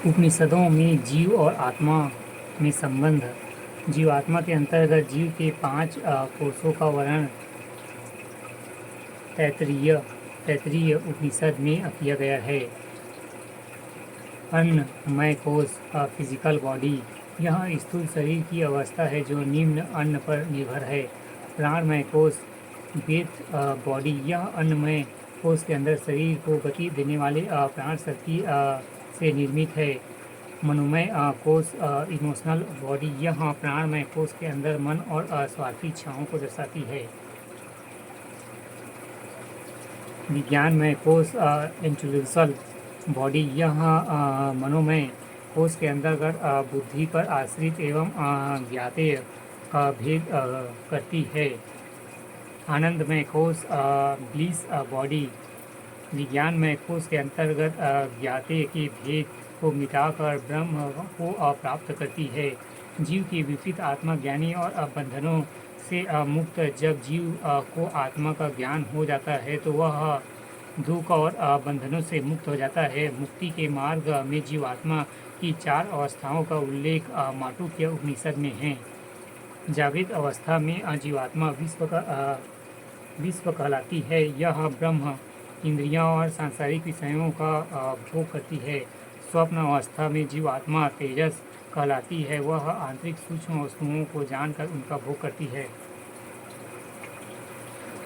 उपनिषदों में जीव और आत्मा में संबंध। जीवात्मा के अंतर्गत जीव के 5 कोषों का वर्णन तैत्तिरीय उपनिषद में किया गया है। अन्नमय कोष फिजिकल बॉडी, यह स्थूल शरीर की अवस्था है जो निम्न अन्न पर निर्भर है। प्राणमय कोष ब्रीथ बॉडी, यह अन्नमय कोष के अंदर शरीर को गति देने वाले प्राण शक्ति से निर्मित है। मनोमय कोष इमोशनल बॉडी, यह प्राणमय कोष के अंदर मन और स्वार्थी इच्छाओं को दर्शाती है। विज्ञानमय कोष इंटेलेक्चुअल बॉडी, यह मनोमय कोष के अंतर्गत बुद्धि पर आश्रित एवं ज्ञातेय का भेद करती है। आनंदमय कोष ब्लिस बॉडी, विज्ञानमय कोष के अंतर्गत ज्ञातेय के भेद को मिटाकर ब्रह्म को प्राप्त करती है। जीव की विपरीत आत्मा ज्ञानी और बंधनों से मुक्त। जब जीव को आत्मा का ज्ञान हो जाता है तो वह दुख और बंधनों से मुक्त हो जाता है। मुक्ति के मार्ग में जीवात्मा की 4 अवस्थाओं का उल्लेख मांडुक्य उपनिषद में है। जागृत अवस्था में जीवात्मा विश्व कहलाती है। यह ब्रह्म इंद्रियों और सांसारिक विषयों का भोग करती है। स्वप्न अवस्था में जीवात्मा तेजस कहलाती है। वह आंतरिक सूक्ष्म वस्तुओं को जानकर उनका भोग करती है।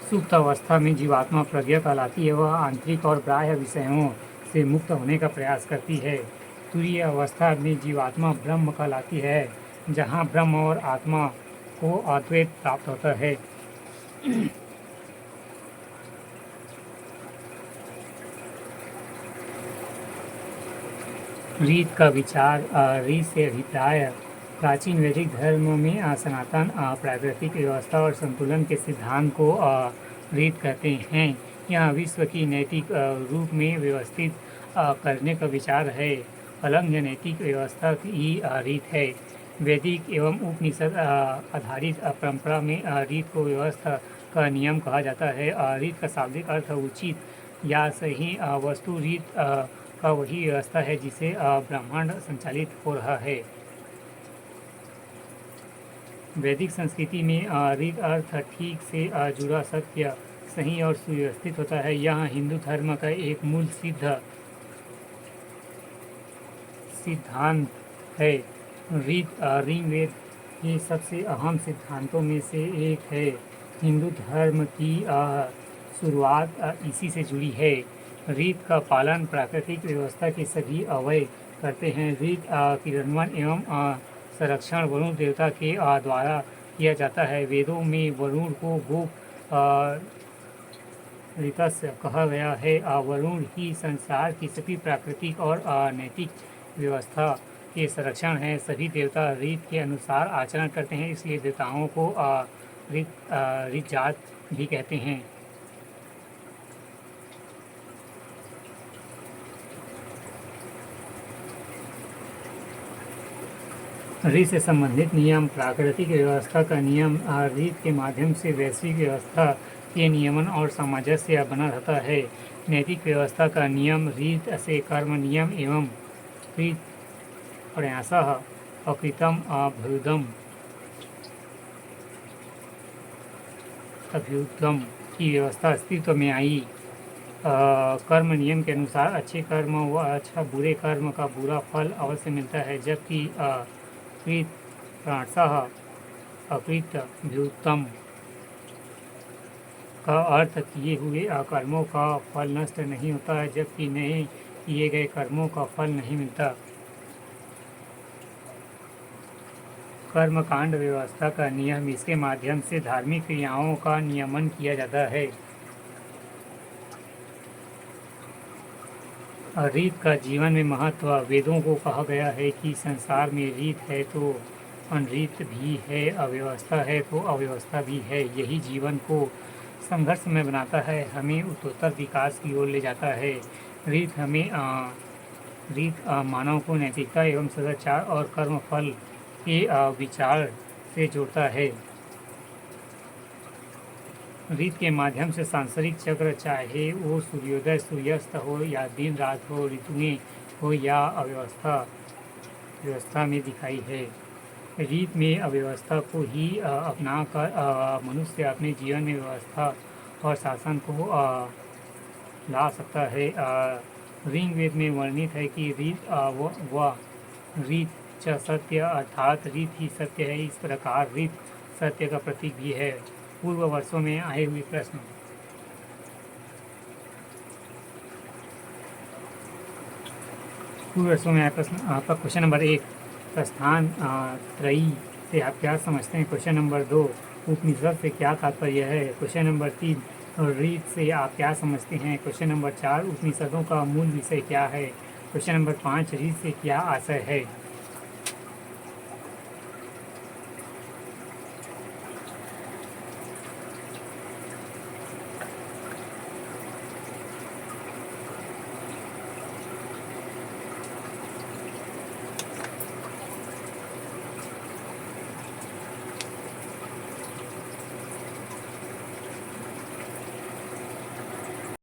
सुप्त अवस्था में जीवात्मा प्रज्ञा कहलाती है। वह आंतरिक और बाह्य विषयों से मुक्त होने का प्रयास करती है। तुरीय अवस्था में जीवात्मा ब्रह्म कहलाती है, जहाँ ब्रह्म और आत्मा को अद्वैत प्राप्त होता है। रीत का विचार। रीत से अभिप्राय प्राचीन वैदिक धर्म में सनातन प्राकृतिक व्यवस्था और संतुलन के सिद्धांत को रीत कहते हैं। यह विश्व की नैतिक रूप में व्यवस्थित करने का विचार है। अलंघ्य नैतिक व्यवस्था की रीत है। वैदिक एवं उपनिषद आधारित परंपरा में रीत को व्यवस्था का नियम कहा जाता है। रीत का शाब्दिक अर्थ उचित या सही वस्तु। रीत का वही व्यवस्था है जिसे ब्रह्मांड संचालित हो रहा है। वैदिक संस्कृति में रीत अर्थ ठीक से जुड़ा, सत्य, सही और सुव्यवस्थित होता है। यह हिंदू धर्म का एक मूल सिद्धांत है। रीत ऋग्वेद के सबसे अहम सिद्धांतों में से एक है। हिंदू धर्म की शुरुआत इसी से जुड़ी है। रीत का पालन प्राकृतिक व्यवस्था के सभी अवयव करते हैं। रीत क्रियान्वयन एवं संरक्षण वरुण देवता के द्वारा किया जाता है। वेदों में वरुण को गोप ऋतस्य कहा गया है। वरुण ही संसार की सभी प्राकृतिक और नैतिक व्यवस्था के संरक्षण है। सभी देवता रीत के अनुसार आचरण करते हैं, इसलिए देवताओं को रीत जात भी कहते हैं। रीत से संबंधित नियम। प्राकृतिक व्यवस्था का नियम रीत के माध्यम से वैश्विक व्यवस्था के नियमन और सामंजस्य बना रहता है। नैतिक व्यवस्था का नियम रीत से कर्म नियम एवं रीत प्रयासः अकृतम् अभ्युदयम् की व्यवस्था अस्तित्व में आई। कर्म नियम के अनुसार अच्छे कर्म व अच्छा बुरे कर्म का बुरा फल अवश्य मिलता है, जबकि कृत प्राणसः अकृत भ्युतम का अर्थ किए हुए कर्मों का फल नष्ट नहीं होता है, जबकि नए किए गए कर्मों का फल नहीं मिलता। कर्मकांड व्यवस्था का नियम। इसके माध्यम से धार्मिक क्रियाओं का नियमन किया जाता है। रीत का जीवन में महत्व। वेदों को कहा गया है कि संसार में रीत है तो अनरीत भी है, अव्यवस्था है तो अव्यवस्था भी है। यही जीवन को संघर्ष में बनाता है, हमें उत्तरोत्तर विकास की ओर ले जाता है। रीत मानव को नैतिकता एवं सदाचार और कर्मफल के विचार से जोड़ता है। रीत के माध्यम से सांसारिक चक्र, चाहे वो सूर्योदय सूर्यास्त हो या दिन रात हो, ऋतुएं हो या व्यवस्था में दिखाई है। रीत में अव्यवस्था को ही अपनाकर मनुष्य अपने जीवन में व्यवस्था और शासन को ला सकता है। ऋग्वेद में वर्णित है कि रीत व रीत च सत्य, अर्थात रीत ही सत्य है। इस प्रकार रीत सत्य का प्रतीक भी है। पूर्व वर्षों में आए हुए प्रश्न। पूर्व वर्षों में आया प्रश्न आपका क्वेश्चन नंबर 1, प्रस्थान त्रयी से आप क्या समझते हैं। क्वेश्चन नंबर 2, उपनिषद से क्या तात्पर्य है। क्वेश्चन नंबर 3, रीत से आप क्या समझते हैं। क्वेश्चन नंबर 4, उपनिषदों का मूल विषय क्या है। क्वेश्चन नंबर 5, रीत से क्या आशय है।